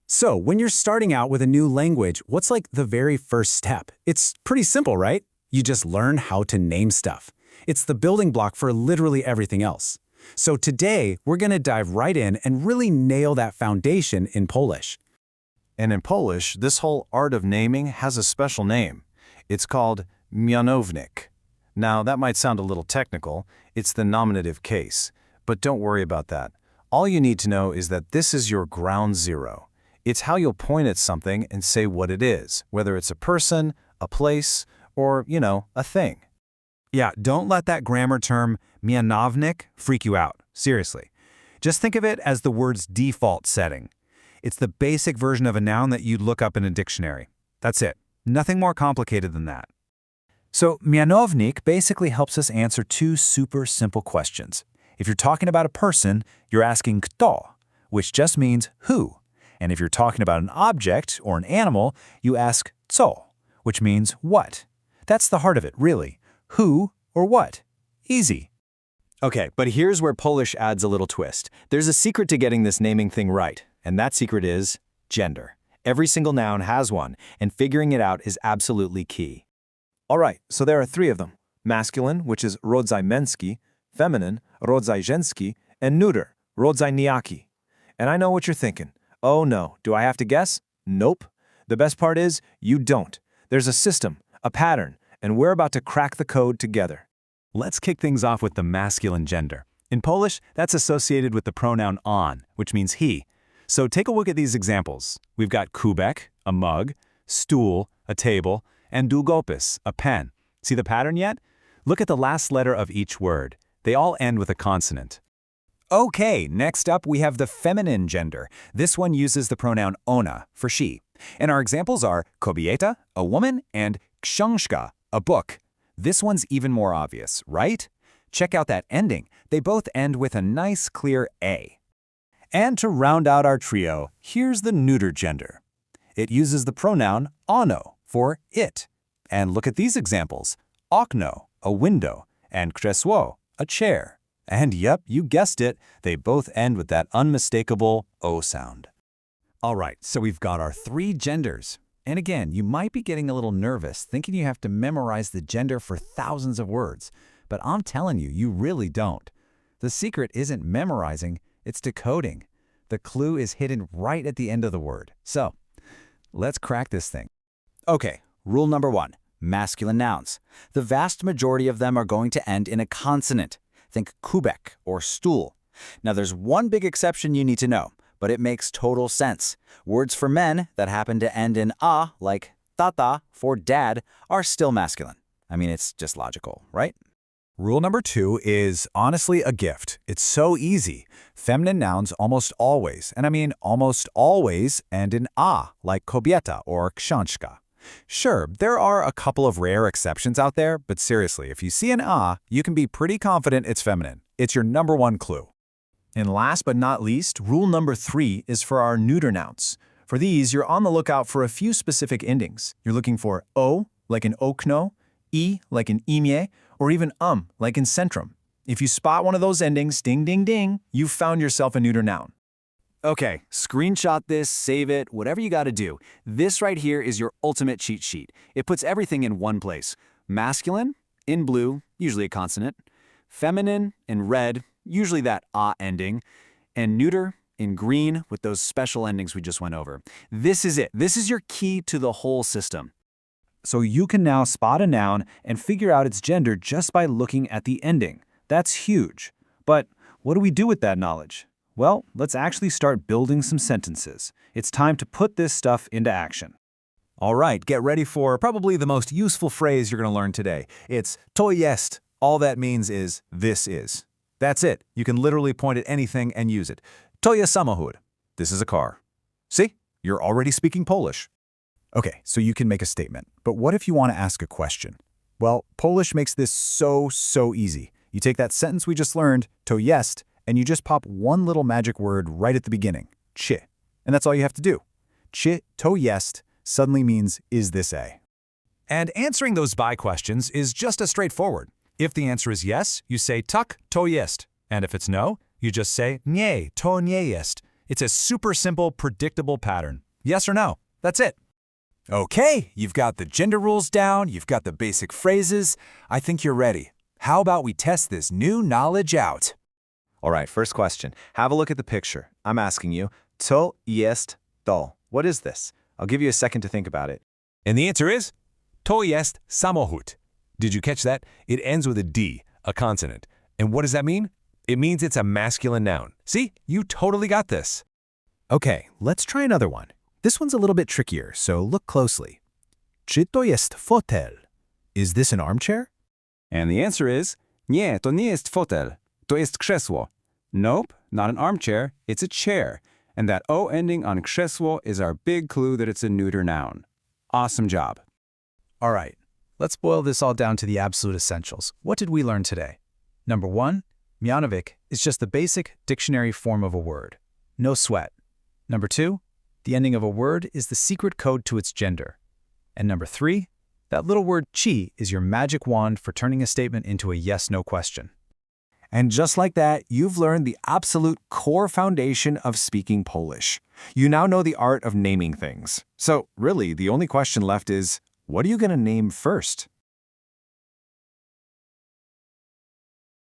So, when you're starting out with a new language, what's like the very first step? It's pretty simple, right? You just learn how to name stuff. It's the building block for literally everything else. So today, we're going to dive right in and really nail that foundation in Polish. And in Polish, this whole art of naming has a special name. It's called Mianownik. Now, that might sound a little technical. It's the nominative case. But don't worry about that. All you need to know is that this is your ground zero. It's how you'll point at something and say what it is, whether it's a person, a place, or, a thing. Yeah, don't let that grammar term, Mianownik, freak you out. Seriously. Just think of it as the word's default setting. It's the basic version of a noun that you'd look up in a dictionary. That's it. Nothing more complicated than that. So, Mianownik basically helps us answer two super simple questions. If you're talking about a person, you're asking kto, which just means who. And if you're talking about an object or an animal, you ask co, which means what. That's the heart of it, really. Who or what? Easy. Okay, but here's where Polish adds a little twist. There's a secret to getting this naming thing right, and that secret is gender. Every single noun has one, and figuring it out is absolutely key. All right, so there are three of them. Masculine, which is rodzaj męski, feminine, rodzaj żeński, and neuter, rodzaj nijaki. And I know what you're thinking. Oh no, do I have to guess? Nope. The best part is, you don't. There's a system, a pattern, and we're about to crack the code together. Let's kick things off with the masculine gender. In Polish, that's associated with the pronoun on, which means he. So take a look at these examples. We've got kubek, a mug, stool, a table, and długopis, a pen. See the pattern yet? Look at the last letter of each word. They all end with a consonant. Okay, next up we have the feminine gender. This one uses the pronoun ona for she. And our examples are kobieta, a woman, and książka, a book. This one's even more obvious, right? Check out that ending. They both end with a nice clear A. And to round out our trio, here's the neuter gender. It uses the pronoun ono for it. And look at these examples. Okno, a window, and krzesło, a chair. And yep, you guessed it, they both end with that unmistakable O sound. All right, so we've got our three genders. And again, you might be getting a little nervous, thinking you have to memorize the gender for thousands of words. But I'm telling you, you really don't. The secret isn't memorizing, it's decoding. The clue is hidden right at the end of the word. So, let's crack this thing. Okay, rule number 1, masculine nouns. The vast majority of them are going to end in a consonant. Think kubek or stool. Now there's one big exception you need to know, but it makes total sense. Words for men that happen to end in a, like tata for dad, are still masculine. I mean, it's just logical, right? Rule number 2 is honestly a gift. It's so easy. Feminine nouns almost always, and I mean almost always, end in a, like kobieta or książka. Sure, there are a couple of rare exceptions out there, but seriously, if you see an a, you can be pretty confident it's feminine. It's your number one clue. And last but not least, rule number 3 is for our neuter nouns. For these, you're on the lookout for a few specific endings. You're looking for o, like in okno, I, like in imię, or even like in centrum. If you spot one of those endings, ding, ding, ding, you've found yourself a neuter noun. Okay, screenshot this, save it, whatever you gotta do. This right here is your ultimate cheat sheet. It puts everything in one place. Masculine, in blue, usually a consonant. Feminine, in red, usually that a ending. And neuter, in green, with those special endings we just went over. This is it. This is your key to the whole system. So you can now spot a noun and figure out its gender just by looking at the ending. That's huge. But what do we do with that knowledge? Well, let's actually start building some sentences. It's time to put this stuff into action. All right, get ready for probably the most useful phrase you're going to learn today. It's to jest. All that means is this is. That's it. You can literally point at anything and use it. To jest samochód. This is a car. See? You're already speaking Polish. Okay, so you can make a statement. But what if you want to ask a question? Well, Polish makes this so easy. You take that sentence we just learned, to jest, and you just pop one little magic word right at the beginning, czy. And that's all you have to do. Czy to jest suddenly means, is this a? And answering those by questions is just as straightforward. If the answer is yes, you say tak to jest. And if it's no, you just say nie to nie jest. It's a super simple, predictable pattern. Yes or no? That's it. Okay, you've got the gender rules down, you've got the basic phrases. I think you're ready. How about we test this new knowledge out? All right, first question. Have a look at the picture. I'm asking you, to, jest, to. What is this? I'll give you a second to think about it. And the answer is, to jest samochód. Did you catch that? It ends with a D, a consonant. And what does that mean? It means it's a masculine noun. See, you totally got this. Okay, let's try another one. This one's a little bit trickier, so look closely. Czy to jest fotel? Is this an armchair? And the answer is, nie, to nie jest fotel. To jest krzesło. Nope, not an armchair, it's a chair. And that O ending on krzesło is our big clue that it's a neuter noun. Awesome job. All right, let's boil this all down to the absolute essentials. What did we learn today? Number 1, Mianownik is just the basic dictionary form of a word. No sweat. Number 2, the ending of a word is the secret code to its gender. And number 3, that little word chi is your magic wand for turning a statement into a yes-no question. And just like that, you've learned the absolute core foundation of speaking Polish. You now know the art of naming things. So really, the only question left is, what are you going to name first?